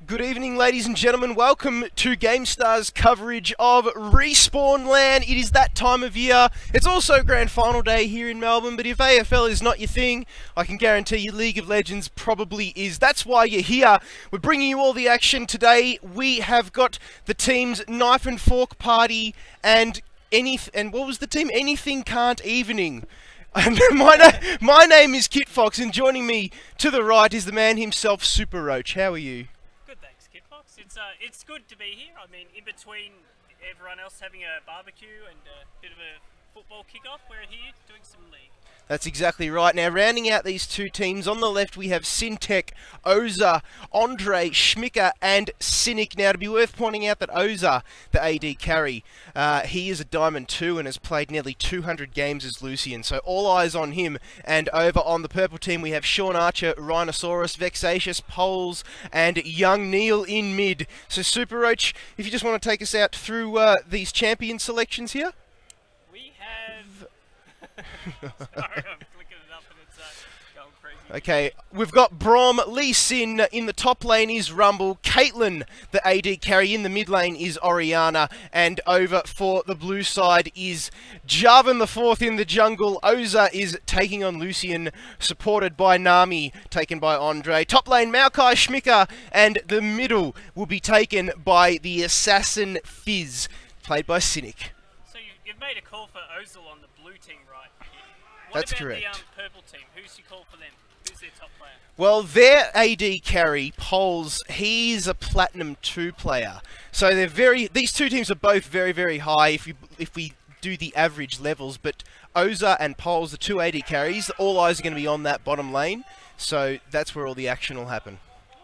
Good evening, ladies and gentlemen. Welcome to GameStar's coverage of Respawn Land. It is that time of year. It's also Grand Final Day here in Melbourne, but if AFL is not your thing, I can guarantee you League of Legends probably is. That's why you're here. We're bringing you all the action today. We have got the team's knife and fork party and what was the team? Anything Can't Evening. And my name is Kit Fox, and joining me to the right is the man himself, Super Roach. How are you? Good, thanks, Kit Fox. It's good to be here. I mean, in between everyone else having a barbecue and a bit of a football kickoff, we're here doing some league. That's exactly right. Now, rounding out these two teams, on the left we have Syntech, Oza, Andre, Schmicker, and Cynic. Now, to be worth pointing out that Oza, the AD carry, he is a Diamond 2 and has played nearly 200 games as Lucian, so all eyes on him. And over on the purple team, we have Sean Archer, Rhinoceros, Vexatious, Poles, and Young Neil in mid. So, Super Roach, if you just want to take us out through these champion selections here. We have... Sorry, I'm clicking it up and it's going crazy. Okay, we've got Brom, Lee Sin, in the top lane is Rumble, Caitlyn, the AD carry, in the mid lane is Oriana, and over for the blue side is Jarvan the fourth in the jungle. Oza is taking on Lucian, supported by Nami, taken by Andre. Top lane, Maokai, Schmicker, and the middle will be taken by the Assassin Fizz, played by Cynic. So you've made a call for Ozil on the blue team, right? That's correct. What about the purple team? Who's your call for them? Who's their top player? Well, their AD carry, Poles, he's a Platinum 2 player. So these two teams are both very, very high if we do the average levels, but Oza and Poles, the two AD carries, all eyes are going to be on that bottom lane. So that's where all the action will happen.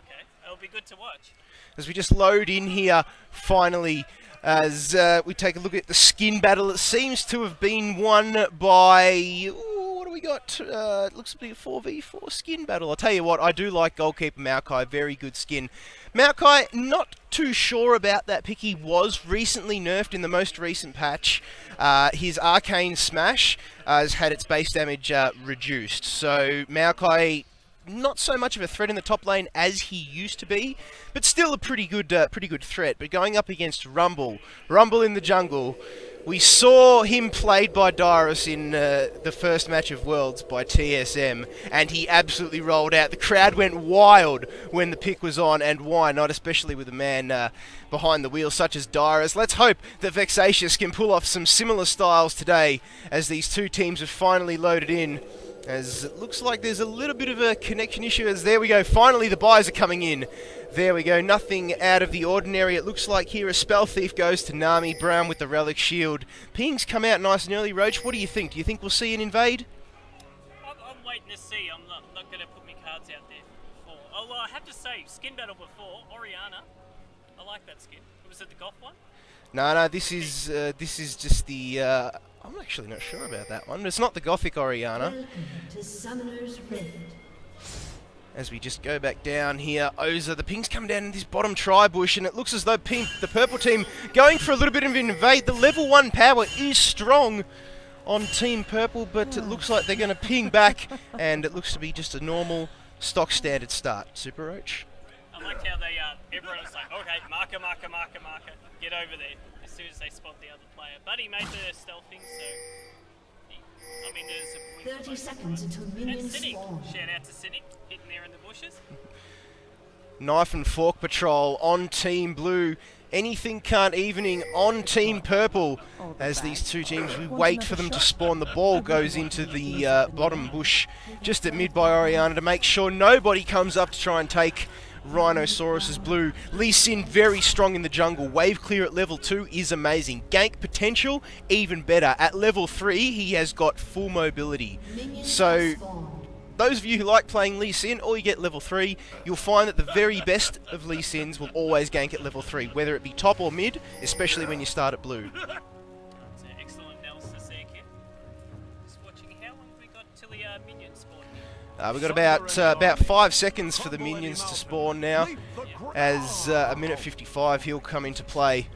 Okay, it'll be good to watch. As we just load in here, finally, as we take a look at the skin battle, it seems to have been won by... what do we got? It looks to be a 4v4 skin battle. I'll tell you what, I do like goalkeeper Maokai, very good skin. Maokai, not too sure about that pick. He was recently nerfed in the most recent patch. His Arcane Smash has had its base damage reduced. So Maokai, not so much of a threat in the top lane as he used to be, but still a pretty good threat. But going up against Rumble in the jungle, we saw him played by Dyrus in the first match of Worlds by TSM, and he absolutely rolled out. The crowd went wild when the pick was on, and why not, especially with a man behind the wheel such as Dyrus. Let's hope that Vexatious can pull off some similar styles today, as these two teams have finally loaded in. As it looks like there's a little bit of a connection issue, as there we go, finally the buys are coming in. There we go, nothing out of the ordinary. It looks like here a Spell Thief goes to Nami, Brown with the Relic Shield. Pings come out nice and early. Roach, what do you think? Do you think we'll see an invade? I'm waiting to see. I'm not going to put my cards out there before. Although I have to say, skin battle before, Oriana, I like that skin. Was it the Goth one? No, this is just the... I'm actually not sure about that one. It's not the Gothic Oriana. To Summoner's Rift. As we just go back down here, Oza, the ping's come down in this bottom tri-bush, and it looks as though the purple team going for a little bit of an invade. The level 1 power is strong on Team Purple, but it looks like they're going to ping back, and it looks to be just a normal stock standard start. Super Roach? I like how everyone was like, okay, marker, get over there as soon as they spot the other player. But he made the stealthing, so... I mean, there's a... 30 seconds until minions spawn. Shout out to Cynic, hitting there in the bushes. Knife and Fork Patrol on Team Blue. Anything Can't Evening on Team Purple. As these two teams, we wait for them to spawn. The ball goes into the bottom bush just at mid by Oriana to make sure nobody comes up to try and take Rhinoceros' blue. Lee Sin very strong in the jungle. Wave clear at level 2 is amazing. Gank potential, even better. At level 3, he has got full mobility. So, those of you who like playing Lee Sin, or you get level 3, you'll find that the very best of Lee Sins will always gank at level 3, whether it be top or mid, especially when you start at blue. It's an excellent analysis there, kid. Just watching, how long have we got till the minions spawn? We've got about 5 seconds for the minions to spawn now, as a minute 55 he'll come into play.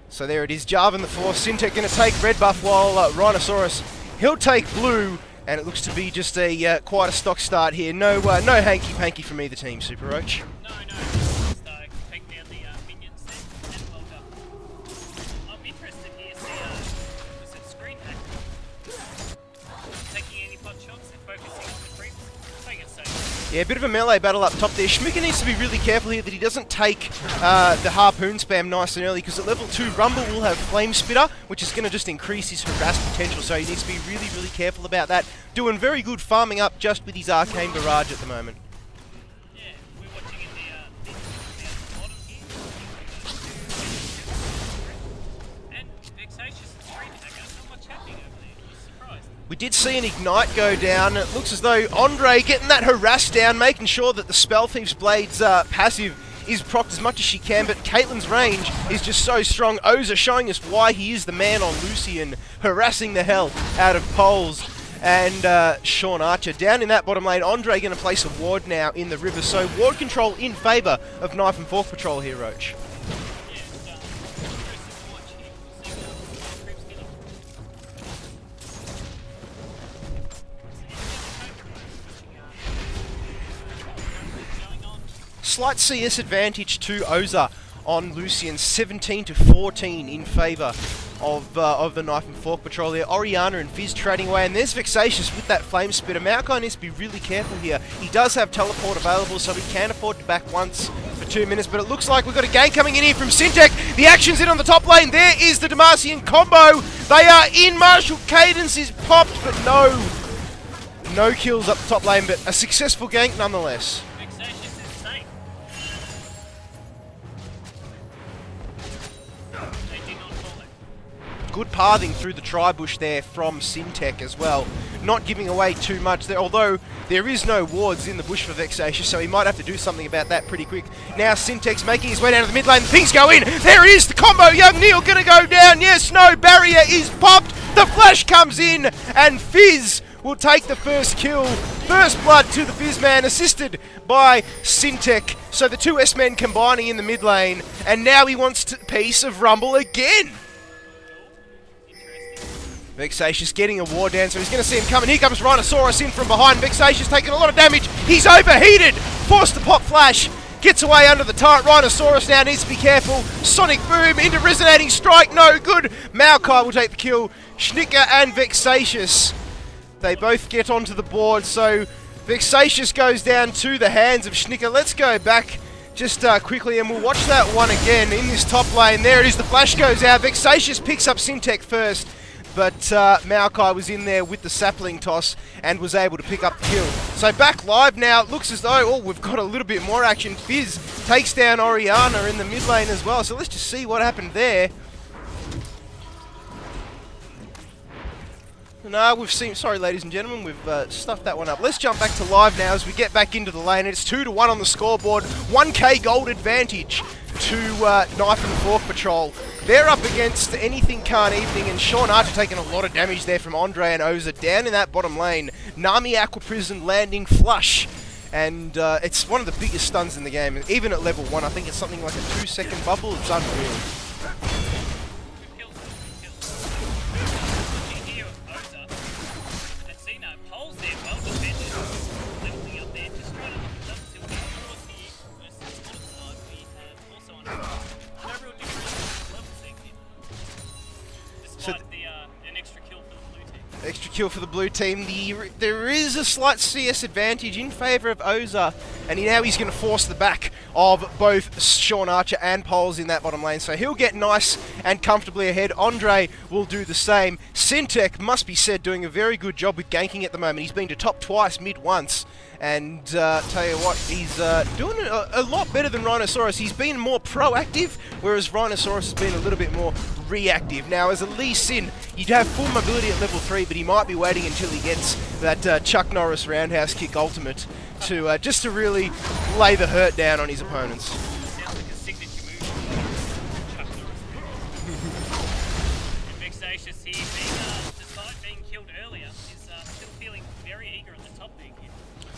So there it is, Jarvan the fourth, Syntech going to take red buff, while Rhinoceros, he'll take blue, and it looks to be just a quite a stock start here. No hanky-panky from either team, Super Roach. No, just take Yeah, a bit of a melee battle up top there. Schmicker needs to be really careful here that he doesn't take the harpoon spam nice and early, because at level 2, Rumble will have Flame Spitter, which is going to just increase his harass potential, so he needs to be really, really careful about that. Doing very good farming up just with his Arcane Barrage at the moment. Yeah, we're watching in the bottom here. And Vexatious is green attacker, not much happening over there. I'm surprised. We did see an Ignite go down. It looks as though Andre getting that harass down, making sure that the Spell Thief's Blade's passive is procced as much as she can, but Caitlyn's range is just so strong. Oza showing us why he is the man on Lucian, harassing the hell out of Poles and Sean Archer. Down in that bottom lane, Andre going to place a ward now in the river, so ward control in favour of Knife and Fork Patrol here, Roach. Slight CS advantage to Oza on Lucian, 17 to 14 in favour of the Knife and Fork Patrol there. Oriana and Fizz trading away, and there's Vexatious with that Flame Spitter. Maokai needs to be really careful here. He does have teleport available, so he can afford to back once for 2 minutes, but it looks like we've got a gank coming in here from Syntech. The action's in on the top lane. There is the Demacian combo. They are in. Martial Cadence is popped, but no kills up the top lane, but a successful gank nonetheless. Good pathing through the tri-bush there from Syntech as well. Not giving away too much there, although there is no wards in the bush for Vexatious, so he might have to do something about that pretty quick. Now Syntech's making his way down to the mid lane. Things go in. There is the combo. Young Neil gonna go down. Yes, no, barrier is popped. The flash comes in, and Fizz will take the first kill. First blood to the Fizz man, assisted by Syntech. So the two S-men combining in the mid lane, and now he wants a piece of Rumble again. Vexatious getting a ward down, so he's going to see him coming. Here comes Rhinoceros in from behind. Vexatious taking a lot of damage. He's overheated. Forced to pop flash. Gets away under the turret. Rhinoceros now needs to be careful. Sonic Boom into Resonating Strike. No good. Maokai will take the kill. Schnicker and Vexatious, they both get onto the board. So Vexatious goes down to the hands of Schnicker. Let's go back just quickly and we'll watch that one again in this top lane. There it is. The flash goes out. Vexatious picks up Syntech first, but Maokai was in there with the sapling toss and was able to pick up the kill. So back live now. It looks as though, we've got a little bit more action. Fizz takes down Oriana in the mid lane as well. So let's just see what happened there. No, we've seen, sorry ladies and gentlemen, we've stuffed that one up. Let's jump back to live now as we get back into the lane. It's 2-1 on the scoreboard. 1k gold advantage to Knife and Fork Patrol. They're up against Anything Khan Evening, and Sean Archer taking a lot of damage there from Andre and Oza down in that bottom lane. Nami Aqua Prison landing flush, and it's one of the biggest stuns in the game. Even at level 1, I think it's something like a 2-second bubble. It's unreal. Extra kill for the blue team. There is a slight CS advantage in favour of Oza, and now he's going to force the back of both Sean Archer and Poles in that bottom lane. So he'll get nice and comfortably ahead. Andre will do the same. Syntech, must be said, doing a very good job with ganking at the moment. He's been to top twice, mid once. And tell you what, he's doing a lot better than Rhinoceros. He's been more proactive, whereas Rhinoceros has been a little bit more reactive. Now, as a Lee Sin, you'd have full mobility at level 3, but he might be waiting until he gets that Chuck Norris roundhouse kick ultimate to just to really lay the hurt down on his opponents. Sounds like a signature move. Chuck Norris. And Vexatious here, despite being killed earlier, is still feeling very eager at the top there.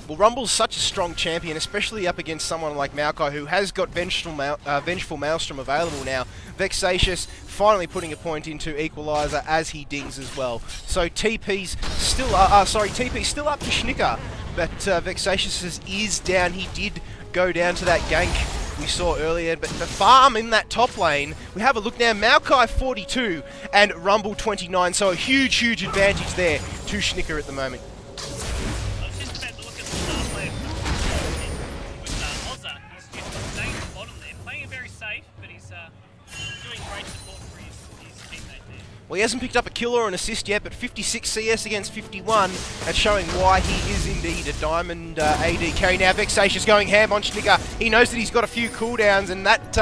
Well, Rumble's such a strong champion, especially up against someone like Maokai, who has got Vengeful Maelstrom available now. Vexatious finally putting a point into Equalizer as he dings as well. So TP's still, TP's still up to Schnicker, but Vexatious is down. He did go down to that gank we saw earlier, but the farm in that top lane, we have a look now. Maokai 42 and Rumble 29, so a huge advantage there to Schnicker at the moment. Well, he hasn't picked up a kill or an assist yet, but 56 CS against 51, and showing why he is indeed a diamond AD carry. Now Vexatious going ham on Schnicker. He knows that he's got a few cooldowns, and that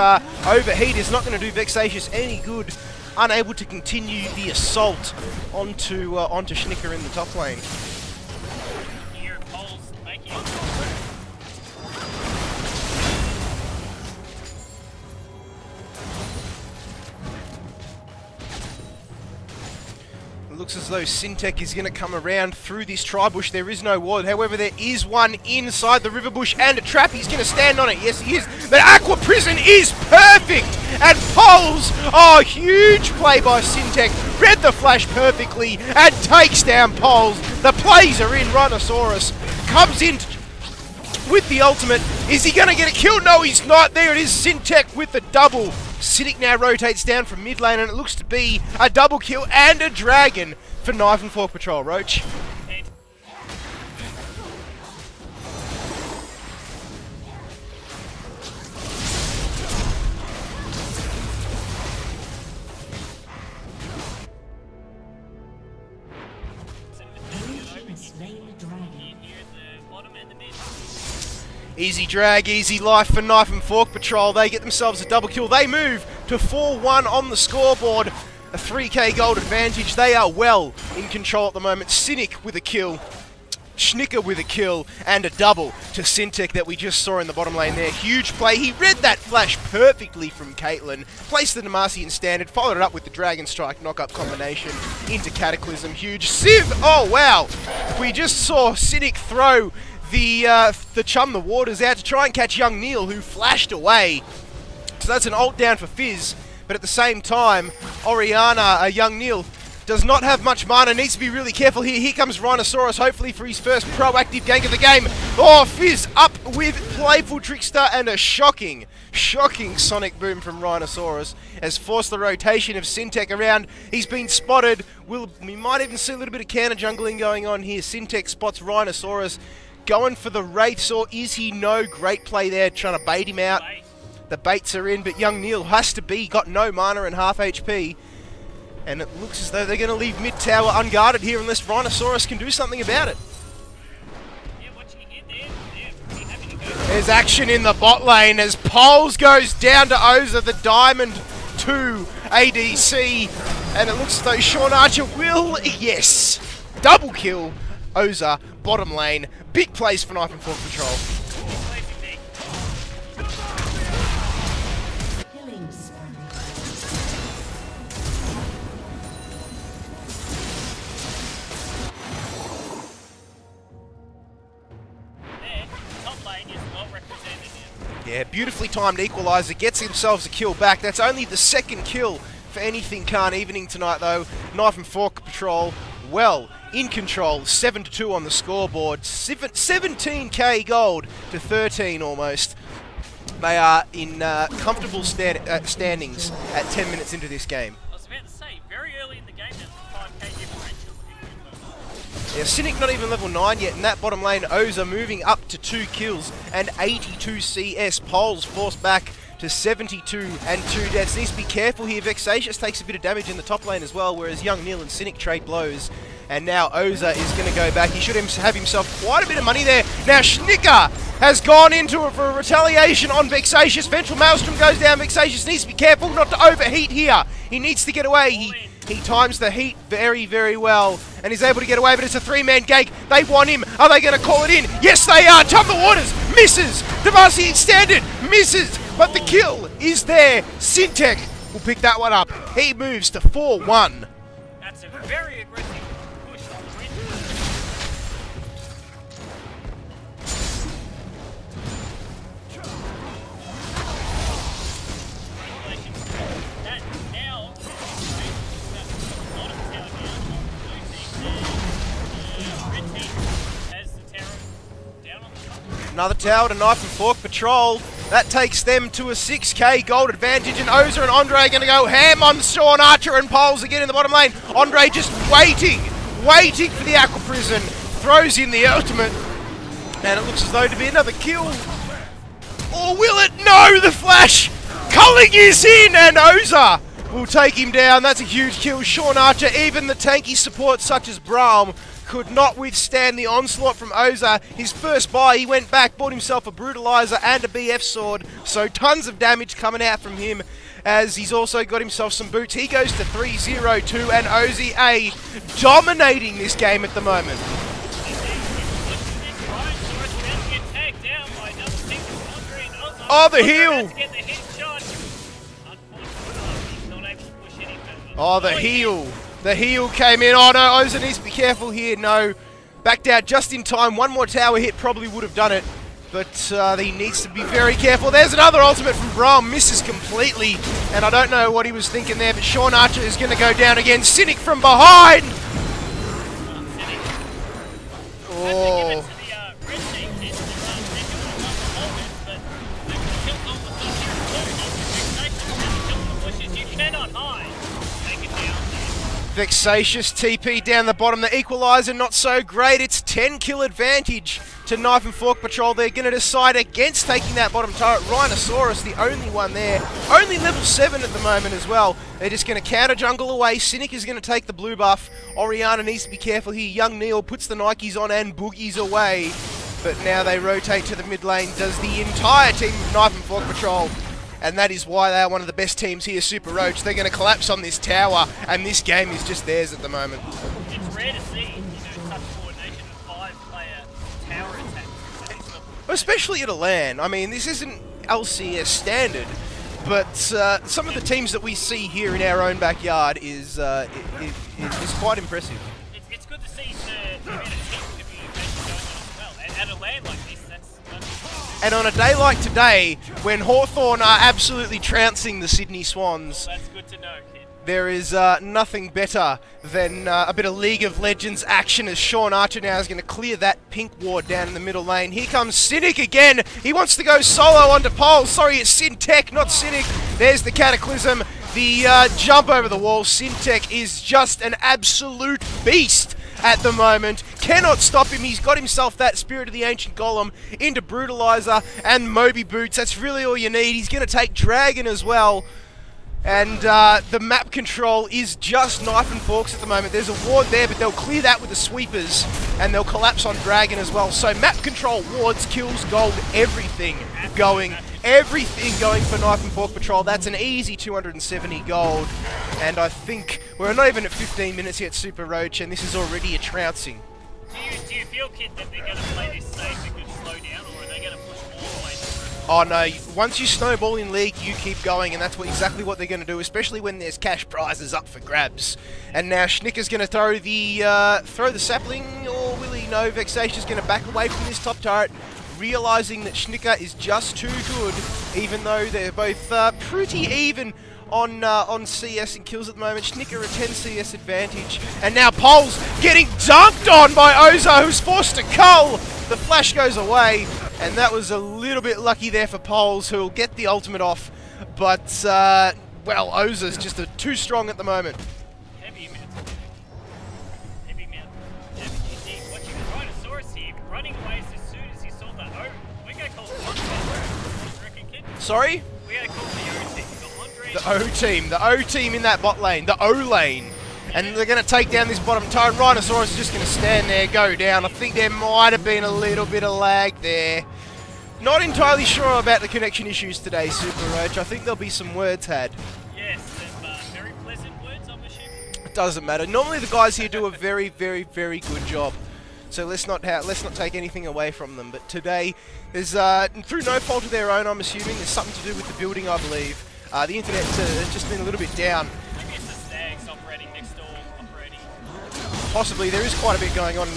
overheat is not going to do Vexatious any good. Unable to continue the assault onto Schnicker in the top lane. Here, Poles making it. It looks as though Syntech is going to come around through this tri-bush. There is no ward. However, there is one inside the river bush and a trap. He's going to stand on it. Yes, he is. The Aqua Prison is perfect. And Poles, oh, huge play by Syntech. Read the flash perfectly and takes down Poles. The plays are in. Rhinoceros comes in with the ultimate. Is he going to get a kill? No, he's not. There it is. Syntech with the double. Cynic now rotates down from mid lane, and it looks to be a double kill and a dragon for Knife and Fork Patrol. Roach. Easy drag, easy life for Knife and Fork Patrol. They get themselves a double kill. They move to 4-1 on the scoreboard. A 3k gold advantage. They are well in control at the moment. Cynic with a kill. Schnicker with a kill. And a double to Syntech that we just saw in the bottom lane there. Huge play. He read that flash perfectly from Caitlyn. Placed the Demacian standard. Followed it up with the Dragon Strike knock-up combination into Cataclysm. Huge Civ. Oh, wow. We just saw Cynic throw the Chum the Waters out to try and catch young Neil, who flashed away. So that's an ult down for Fizz, but at the same time, Oriana, young Neil, does not have much mana, needs to be really careful here. Here comes Rhinoceros, hopefully for his first proactive gank of the game. Oh, Fizz up with Playful Trickster, and a shocking Sonic Boom from Rhinoceros has forced the rotation of Syntech around. He's been spotted. We might even see a little bit of counter jungling going on here. Syntech spots Rhinoceros going for the Wraiths, or is he? No, great play there, trying to bait him out. The baits are in, but young Neil has to be, got no mana and half HP. And it looks as though they're going to leave mid tower unguarded here unless Rhinoceros can do something about it. There's action in the bot lane as Poles goes down to Oza, the Diamond 2 ADC. And it looks as though Sean Archer will, yes, double kill Oza, bottom lane. Big plays for Knife and Fork Patrol. Yeah, beautifully timed equaliser, gets themselves a kill back. That's only the second kill for anything Khan Evening tonight though. Knife and Fork Patrol, well in control, 7-2 on the scoreboard, 17k gold to 13 almost. They are in comfortable standings at 10 minutes into this game. I was about to say, very early in the game, there's a 5k differential. Yeah, Cynic not even level 9 yet, in that bottom lane, Oza moving up to 2 kills and 82 CS. Poles forced back to 72 and 2 deaths. Needs to be careful here. Vexatious takes a bit of damage in the top lane as well, whereas young Neil and Cynic trade blows. And now Oza is going to go back. He should have himself quite a bit of money there. Now Schnicker has gone into it for a retaliation on Vexatious. Ventral Maelstrom goes down. Vexatious needs to be careful not to overheat here. He needs to get away. He times the heat very, very well and is able to get away, but it's a 3-man gank. They want him. Are they going to call it in? Yes, they are. Chum the Waters misses. Demacian standard misses, but the kill is there. Syntech will pick that one up. He moves to 4-1. That's a very aggressive push on the win. That now red team has the tower down on the top. Another tower to Knife and Fork Patrol. That takes them to a 6k gold advantage, and Oza and Andre are going to go ham on Sean Archer and Poles again in the bottom lane. Andre just waiting for the Aqua Prison. Throws in the ultimate, and it looks as though to be another kill. Or will it? No, the flash! Culling is in, and Oza will take him down. That's a huge kill. Sean Archer, even the tanky support such as Braum, could not withstand the onslaught from Oza. His first buy, he went back, bought himself a Brutalizer and a BF sword, so tons of damage coming out from him, as he's also got himself some boots. He goes to 3-0-2, and OZA dominating this game at the moment. Oh, the heal! Oh, the heal. The heal came in. Oh, no, Oza needs to be careful here. No, backed out just in time. One more tower hit probably would have done it. But he needs to be very careful. There's another ultimate from Braum. Misses completely. And I don't know what he was thinking there, but Sean Archer is going to go down again. Cynic from behind. Oh. Vexatious TP down the bottom. The equalizer not so great. It's 10 kill advantage to Knife and Fork Patrol. They're going to decide against taking that bottom turret. Rhinosaurus, the only one there. Only level 7 at the moment as well. They're just going to counter jungle away. Cynic is going to take the blue buff. Oriana needs to be careful here. Young Neil puts the Nikes on and boogies away. But now they rotate to the mid lane. Does the entire team of Knife and Fork Patrol. And that is why they are one of the best teams here, Super Roach. They're going to collapse on this tower, and this game is just theirs at the moment. It's rare to see, such coordination of 5-player tower attacks. Especially at a LAN. I mean, this isn't LCS standard, but some of the teams that we see here in our own backyard is quite impressive. It's good to see the amount of team communication going on as well. And at a LAN like this, and on a day like today, when Hawthorn are absolutely trouncing the Sydney Swans, well, that's good to know, kid. There is nothing better than a bit of League of Legends action, as Sean Archer now is going to clear that pink ward down in the middle lane. Here comes Cynic again. He wants to go solo onto Pole. Sorry, it's Syntech, not Cynic. There's the Cataclysm. The jump over the wall. Syntech is just an absolute beast at the moment. Cannot stop him. He's got himself that Spirit of the Ancient Golem into Brutalizer and Moby Boots. That's really all you need. He's going to take Dragon as well. And the map control is just Knife and Forks at the moment. There's a ward there, but they'll clear that with the sweepers, and they'll collapse on Dragon as well. So map control, wards, kills, gold, everything going. Everything going for Knife and Fork Patrol. That's an easy 270 gold. And I think we're not even at 15 minutes yet, Super Roach, and this is already a trouncing. Do you feel, kid, that they're going to play this safe and could slow down, or are they going to push all the way through? Oh no, once you snowball in League, you keep going, and that's exactly what they're going to do, especially when there's cash prizes up for grabs. And now Schnicker's going to throw the sapling, or will he? No, Vexatious going to back away from this top turret, realising that Schnicker is just too good, even though they're both pretty even on CS and kills at the moment. Schnicker a 10 CS advantage, and now Pole's getting dunked on by Oza, who's forced to cull. The flash goes away, and that was a little bit lucky there for Poles, who'll get the ultimate off, but well, Oza's just too strong at the moment. Heavy mount. Yeah, watching the Rhinosaurus here, running away as soon as he saw the O. We're going to call it the reckon, kid? Sorry? We're going to call it the O team. The O team in that bot lane, the O lane. And they're going to take down this bottom turret. Rhinosaurus is just going to stand there, go down. I think there might have been a little bit of lag there. Not entirely sure about the connection issues today, Super Roach. I think there'll be some words had. Yes, very pleasant words, I'm assuming. It doesn't matter. Normally the guys here do a very, very, very good job. So let's not take anything away from them. But today, there's through no fault of their own, I'm assuming, there's something to do with the building, I believe. The internet has just been a little bit down. Maybe it's the Stags operating next door, operating. Possibly. There is quite a bit going on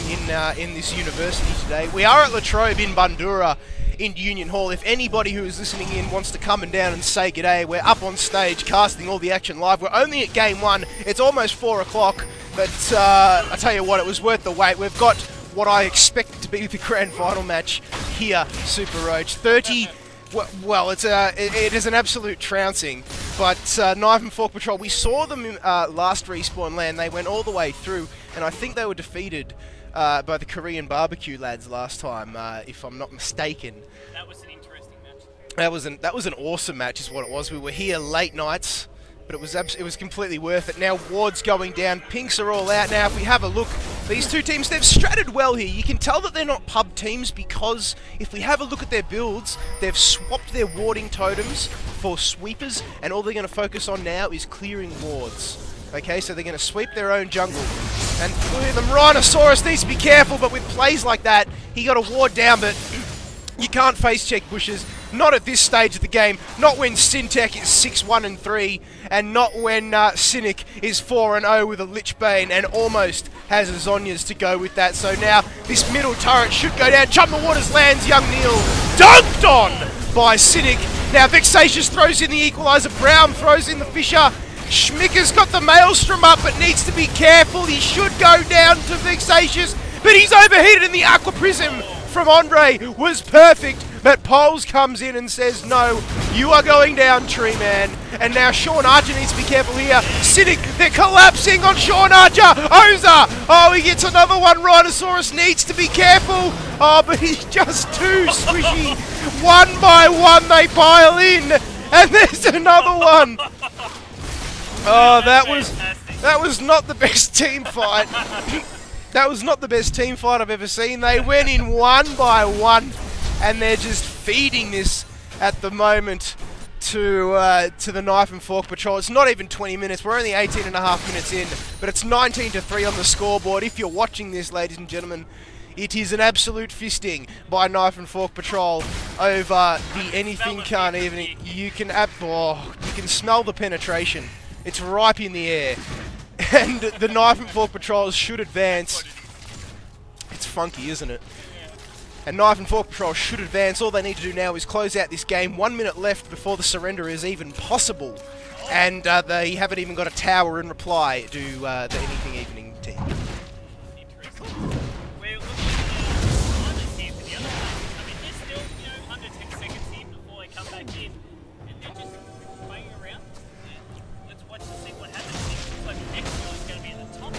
in this university today. We are at La Trobe in Bandura in Union Hall. If anybody who is listening in wants to come down and say g'day, we're up on stage casting all the action live. We're only at game 1. It's almost 4 o'clock, but I tell you what, it was worth the wait. We've got what I expect to be the grand final match here, Super Roach. 30... Well, it is an absolute trouncing, but Knife and Fork Patrol, we saw them last respawn land. They went all the way through, and I think they were defeated by the Korean barbecue lads last time, if I'm not mistaken. That was an interesting match. That was an awesome match, is what it was. We were here late nights, but it was completely worth it. Now Ward's going down, Pinks are all out. Now if we have a look, these two teams, they've stratted well here. You can tell that they're not pub teams because if we have a look at their builds, they've swapped their warding totems for sweepers, and all they're going to focus on now is clearing wards. Okay, so they're going to sweep their own jungle and clear them. Rhinoceros needs to be careful, but with plays like that, he got a ward down, but you can't face check bushes. Not at this stage of the game. Not when Syntech is 6-1-3, and not when Cynic is 4-0 with a Lich Bane and almost has a Zhonya's to go with that. So now this middle turret should go down. Chum the Waters lands young Neil. Dunked on by Cynic. Now Vexatious throws in the equaliser. Brown throws in the Fisher. Schmicker's got the Maelstrom up, but needs to be careful. He should go down to Vexatious, but he's overheated, and the Aqua Prism from Andre was perfect. But Poles comes in and says, no, you are going down, Tree Man. And now Sean Archer needs to be careful here. Cynic, they're collapsing on Sean Archer. Oza, oh, he gets another one. Rhinoceros needs to be careful. Oh, but he's just too squishy. One by one, they pile in. And there's another one. Oh, that was not the best team fight. That was not the best team fight I've ever seen. They went in one by one, and they're just feeding this at the moment to the Knife and Fork Patrol. It's not even 20 minutes. We're only 18 and a half minutes in, but it's 19-3 on the scoreboard. If you're watching this, ladies and gentlemen, it is an absolute fisting by Knife and Fork Patrol over the Anything Can't Even. You can smell the penetration. It's ripe in the air. And the Knife and Fork Patrols should advance. It's funky, isn't it? And Knife and Fork Patrol should advance. All they need to do now is close out this game. 1 minute left before the surrender is even possible. And they haven't even got a tower in reply to the Anything Evening team. We're looking at others here for the other team. I mean, they're still, under 10 seconds here before they come back in. And they're just playing around. Let's watch to see what happens. It looks like the next one is going to be at the top.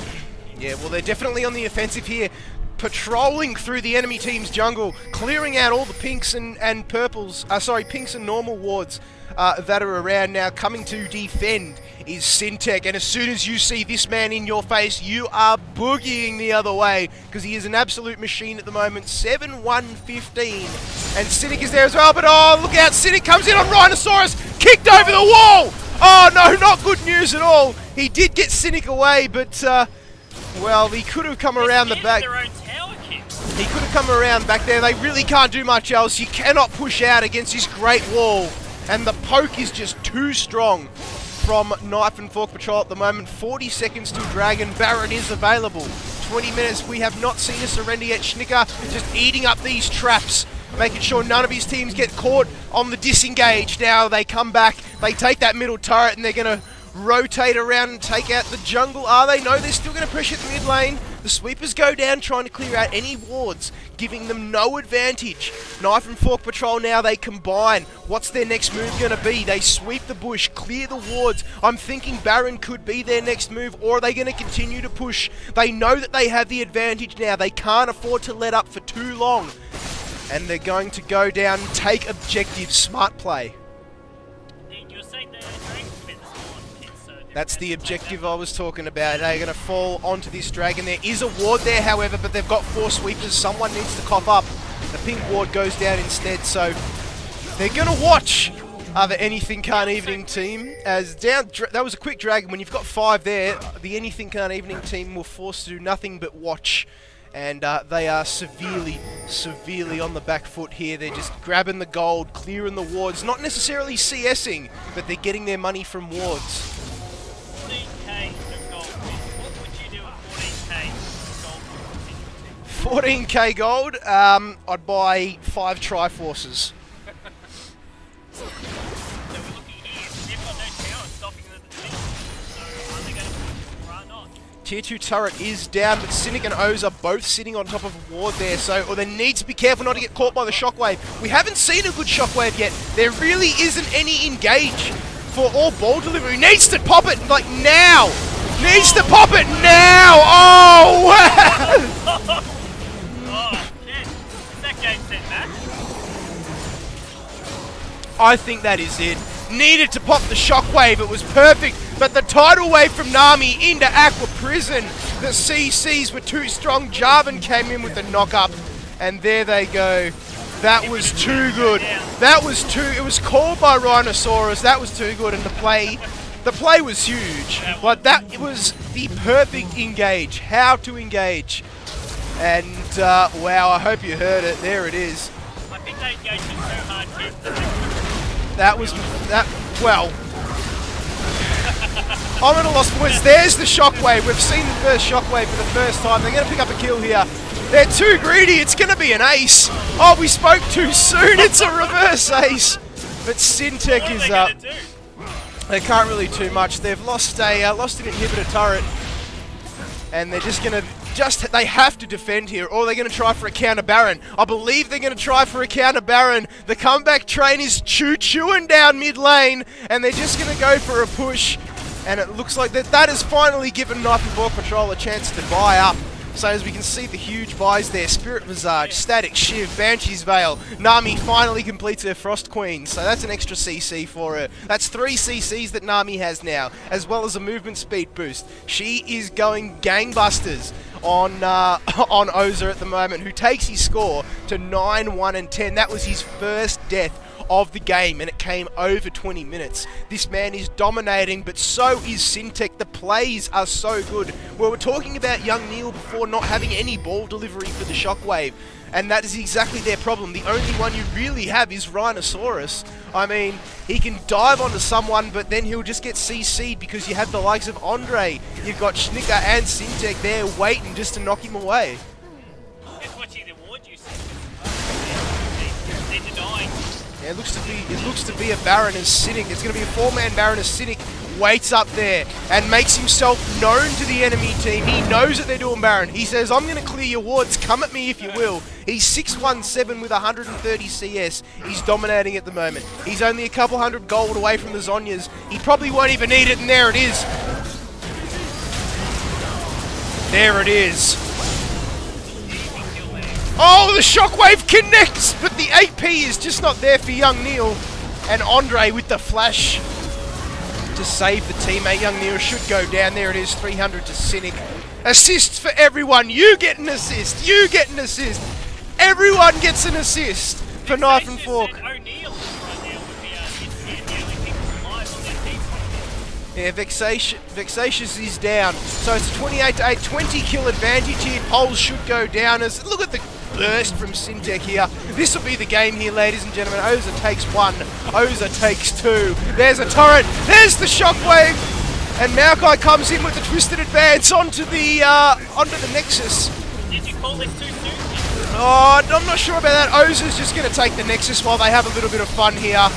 Yeah, well, they're definitely on the offensive here. Patrolling through the enemy team's jungle, clearing out all the pinks and purples, pinks and normal wards that are around now. Coming to defend is Syntech, and as soon as you see this man in your face, you are boogieing the other way, because he is an absolute machine at the moment. 7-1-15, and Cynic is there as well, but oh, look out, Cynic comes in on Rhinoceros, kicked over the wall! Oh no, not good news at all. He did get Cynic away, but well, he could have come around the back. He could have come around back there. They really can't do much else. You cannot push out against this great wall. And the poke is just too strong from Knife and Fork Patrol at the moment. 40 seconds to Dragon. Baron is available. 20 minutes. We have not seen a surrender yet. Schnicker just eating up these traps, making sure none of his teams get caught on the disengage. Now they come back. They take that middle turret and they're going to rotate around and take out the jungle. Are they? No, they're still going to push the mid lane. The sweepers go down trying to clear out any wards, giving them no advantage. Knife and Fork Patrol now, they combine. What's their next move going to be? They sweep the bush, clear the wards. I'm thinking Baron could be their next move, or are they going to continue to push? They know that they have the advantage now. They can't afford to let up for too long. And they're going to go down and take objective. Smart play. That's the objective I was talking about. They're going to fall onto this dragon. There is a ward there, however, but they've got 4 sweepers. Someone needs to cough up. The pink ward goes down instead, so they're going to watch the Anything Can't Evening team. That was a quick dragon. When you've got 5 there, the Anything Can't Evening team will force to do nothing but watch. And they are severely, severely on the back foot here. They're just grabbing the gold, clearing the wards. Not necessarily CSing, but they're getting their money from wards. 14k of gold. What would you do with 14k gold? 14k gold? I'd buy 5 Triforces. So we're looking here. They've got no tower stopping them at the finish. So are they going to push or not? Tier 2 turret is down, but Cynic and Oz are both sitting on top of a ward there, so they need to be careful not to get caught by the shockwave. We haven't seen a good shockwave yet. There really isn't any engage for all ball delivery. Needs to pop it, like, now! Needs to pop it now! Oh, wow! Oh, shit. Is that game set match? I think that is it. needed to pop the shockwave. It was perfect. But the tidal wave from Nami into Aqua Prison. The CCs were too strong. Jarvan came in with the knock-up. And there they go. That was too good. That was too... It was called by Rhinoceros. That was too good. And the play was huge. But that was the perfect engage. How to engage. And, wow, I hope you heard it. There it is. I think they engaged it so hard too. Well... I'm at a loss for words. There's the shockwave. We've seen the first shockwave for the first time. They're going to pick up a kill here. They're too greedy. It's going to be an ace. Oh, we spoke too soon. It's a reverse ace. But Syntech is up. They can't really do much. They've lost an inhibitor turret. And they're just going to... they have to defend here, or they're going to try for a counter Baron. I believe they're going to try for a counter Baron. The comeback train is choo-chooing down mid lane, and they're just going to go for a push. And it looks like that has finally given Knife and Fork Patrol a chance to buy up. So as we can see the huge buys there, Spirit Visage, Static Shiv, Banshee's Veil. Nami finally completes her Frost Queen, so that's an extra CC for her. That's 3 CCs that Nami has now, as well as a movement speed boost. She is going gangbusters on Oza at the moment, who takes his score to 9, 1, and 10. That was his first death of the game, and it came over 20 minutes. This man is dominating, but so is Syntech. The plays are so good. We were talking about young Neil before not having any ball delivery for the shockwave, and that is exactly their problem. The only one you really have is Rhinoceros. I mean, he can dive onto someone, but then he'll just get CC'd because you have the likes of Andre. You've got Schnicker and Syntech there waiting just to knock him away. Just watching the ward you see. They're denying. Yeah, it looks to be a Baron as Cynic. It's going to be a 4-man Baron as Cynic waits up there and makes himself known to the enemy team. He knows that they're doing Baron. He says, I'm going to clear your wards. Come at me if you will. He's 617 with 130 CS. He's dominating at the moment. He's only a couple hundred gold away from the Zhonyas. He probably won't even need it, and there it is. There it is. Oh, the shockwave connects, but the AP is just not there for young Neil. And Andre with the flash to save the teammate. Young Neil should go down. There it is, 300 to Cynic. Assists for everyone. You get an assist. You get an assist. Everyone gets an assist for Knife and Fork. Yeah, Vexatious is down. So it's a 28-8, 20 kill advantage here. Poles should go down. As look at the burst from Syntech here. This will be the game here, ladies and gentlemen. Oza takes 1. Oza takes 2. There's a turret. There's the shockwave. And Maokai comes in with the twisted advance onto the Nexus. Did you call this too soon? Oh, I'm not sure about that. Oza's just going to take the Nexus while they have a little bit of fun here.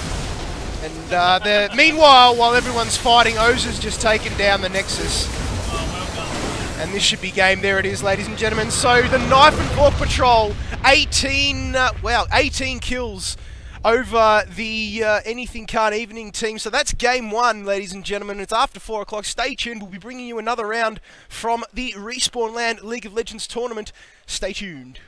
And meanwhile, while everyone's fighting, Oza's just taken down the Nexus. And this should be game. There it is, ladies and gentlemen. So the Knife and Fork Patrol, 18 kills over the Anything Can't Evening team. So that's game 1, ladies and gentlemen. It's after 4 o'clock. Stay tuned. We'll be bringing you another round from the Respawn Land League of Legends tournament. Stay tuned.